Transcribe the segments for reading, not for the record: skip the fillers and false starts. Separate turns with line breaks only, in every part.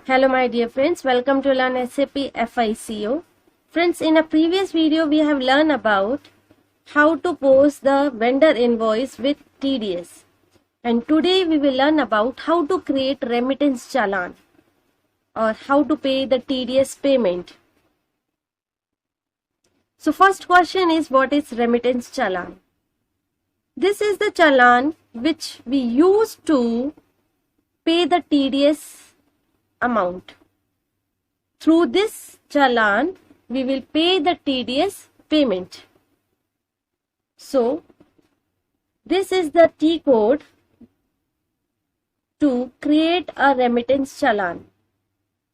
Hello my dear friends, welcome to Learn SAP FICO. Friends, in a previous video we have learned about how to post the vendor invoice with TDS. And today we will learn about how to create remittance challan or how to pay the TDS payment. So first question is, what is remittance challan? This is the challan which we use to pay the TDS amount. Through this challan, we will pay the TDS payment. So, this is the T code to create a remittance challan.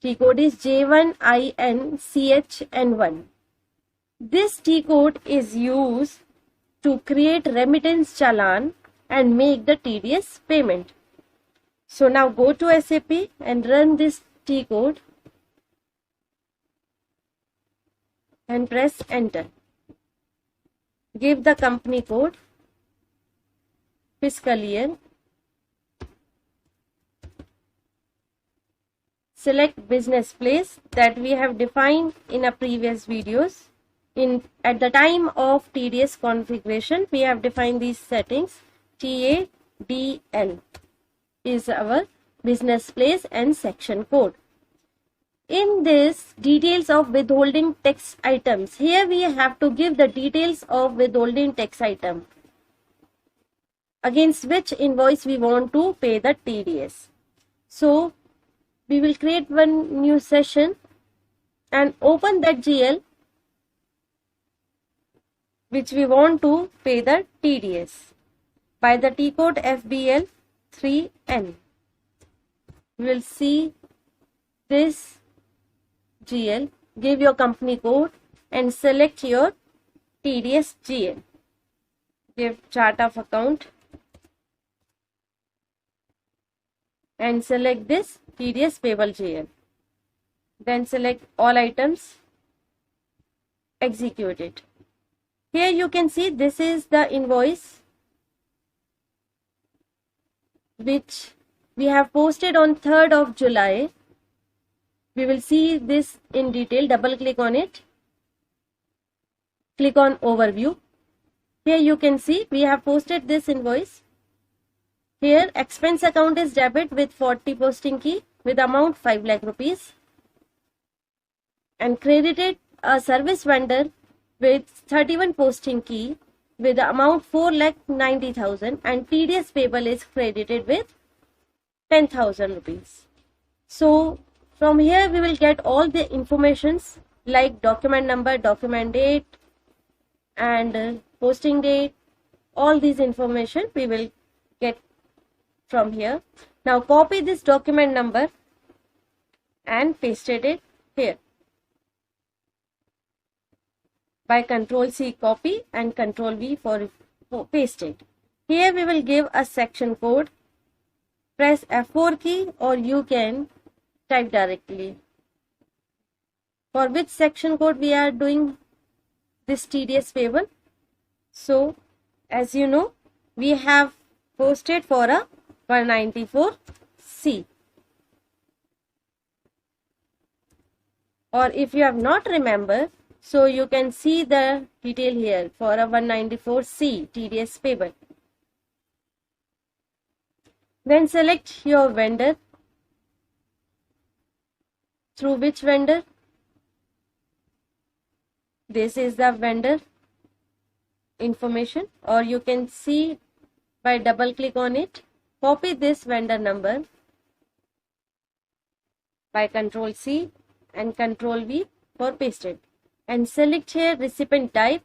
T code is J1INCHN1. This T code is used to create remittance challan and make the TDS payment. So now go to SAP and run this T code and press enter. Give the company code, fiscal year, select business place that we have defined in a previous videos. At the time of TDS configuration, we have defined these settings. TADL is our business place and section code. In this, details of withholding tax items. Here we have to give the details of withholding tax item against which invoice we want to pay the TDS. So we will create one new session and open that GL which we want to pay the TDS by the T code FBL 3N. We will see this GL, give your company code and select your TDS GL. Give chart of account and select this TDS payable GL. Then select all items, execute it. Here you can see this is the invoice which we have posted on 3rd of July. We will see this in detail. Double click on it. Click on overview. Here you can see we have posted this invoice. Here expense account is debit with 40 posting key with amount 5 lakh rupees and credited a service vendor with 31 posting key with the amount 4,90,000 and TDS payable is credited with 10,000 rupees. So from here we will get all the informations like document number, document date and posting date. All these information we will get from here. Now copy this document number and pasted it here. By Ctrl C copy and Ctrl V for paste it. Here we will give a section code. Press F4 key or you can type directly. For which section code we are doing this TDS payable? So as you know, we have posted for a 194C. Or if you have not remembered, so you can see the detail here for a 194C TDS payable. Then select your vendor. Through which vendor? This is the vendor information, or you can see by double click on it. Copy this vendor number by Ctrl C and Ctrl V for pasted. And select here recipient type,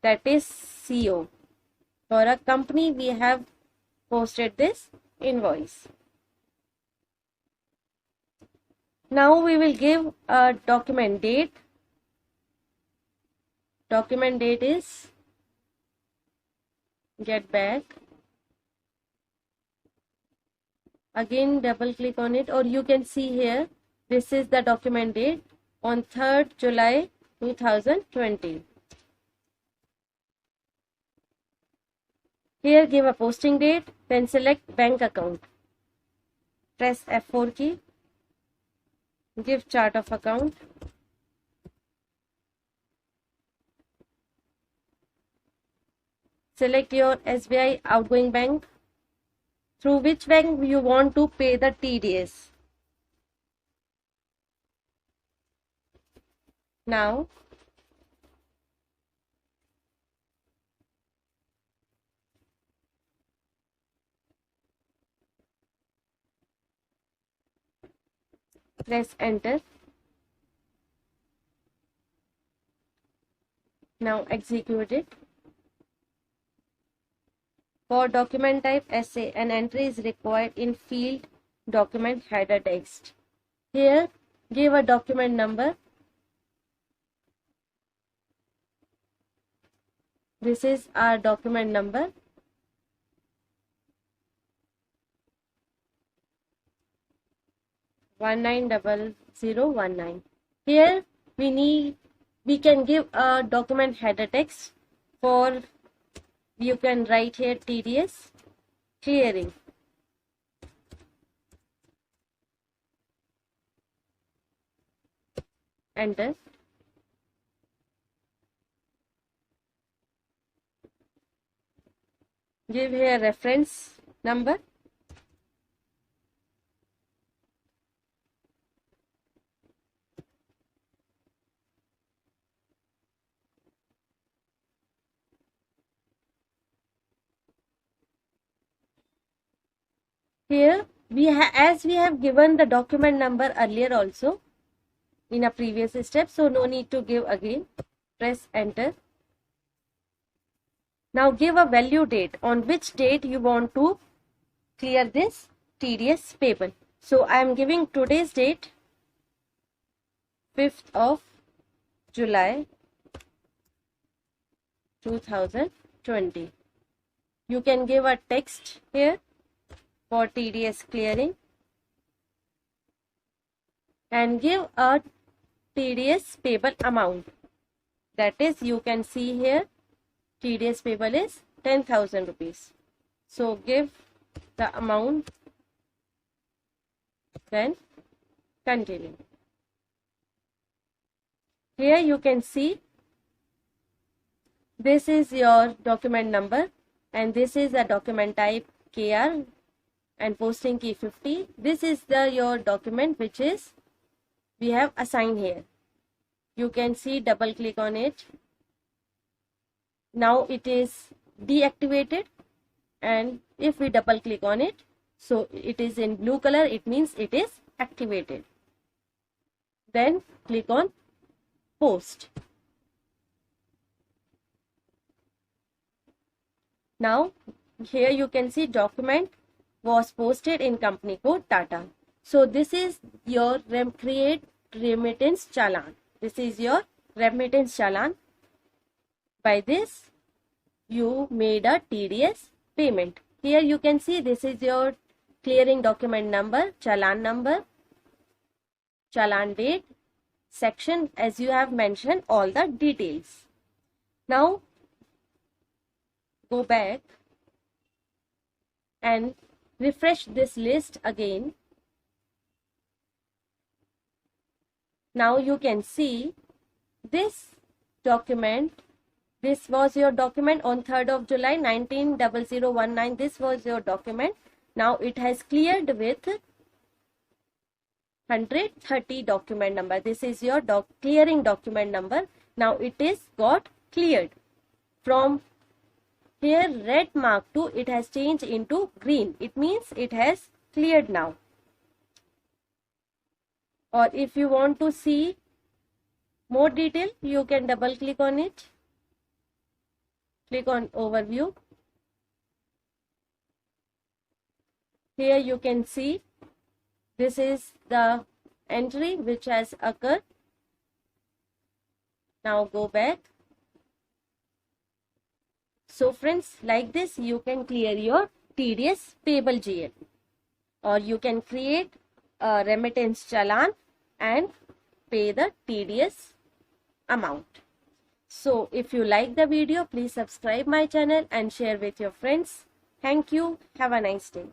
that is CO. For a company we have posted this invoice. Now we will give a document date. Document date is get back. Again double click on it, or you can see here this is the document date on 3rd July 2020. Here give a posting date, then select bank account. Press F4 key Give chart of account. Select your SBI outgoing bank. Through which bank you want to pay the TDS. Now, press enter. Now execute it. For document type essay, an entry is required in field document header text. Here, give a document number. This is our document number. $190019. Here we can give a document header text. For you can write here TDS clearing. Enter. Give here reference number. Here as we have given the document number earlier also in a previous step, so no need to give again. Press enter. Now give a value date, on which date you want to clear this TDS payable. So I am giving today's date, 5th of July 2020. You can give a text here for TDS clearing and give a TDS payable amount. That is, you can see here TDS payable is 10,000 rupees. So give the amount, then continue. Here you can see this is your document number and this is a document type KR and posting key 50. This is your document which is we have assigned here. You can see, double click on it. Now it is deactivated, and if we double click on it, so it is in blue color, it means it is activated. Then click on post. Now here you can see document was posted in company code Tata. So this is your create remittance challan. This is your remittance challan. By this you made a TDS payment. Here you can see this is your clearing document number, challan date, section, as you have mentioned all the details. Now go back and refresh this list again. Now you can see this document. This was your document on 3rd of July 190019. This was your document. Now it has cleared with 130 document number. This is your clearing document number. Now it is got cleared. From here red mark to it has changed into green. It means it has cleared now. Or if you want to see more detail, you can double click on it. Click on overview. Here you can see this is the entry which has occurred. Now go back. So friends, like this you can clear your TDS payable GL, or you can create a remittance challan and pay the TDS amount. So if you like the video, please subscribe my channel and share with your friends. Thank you. Have a nice day.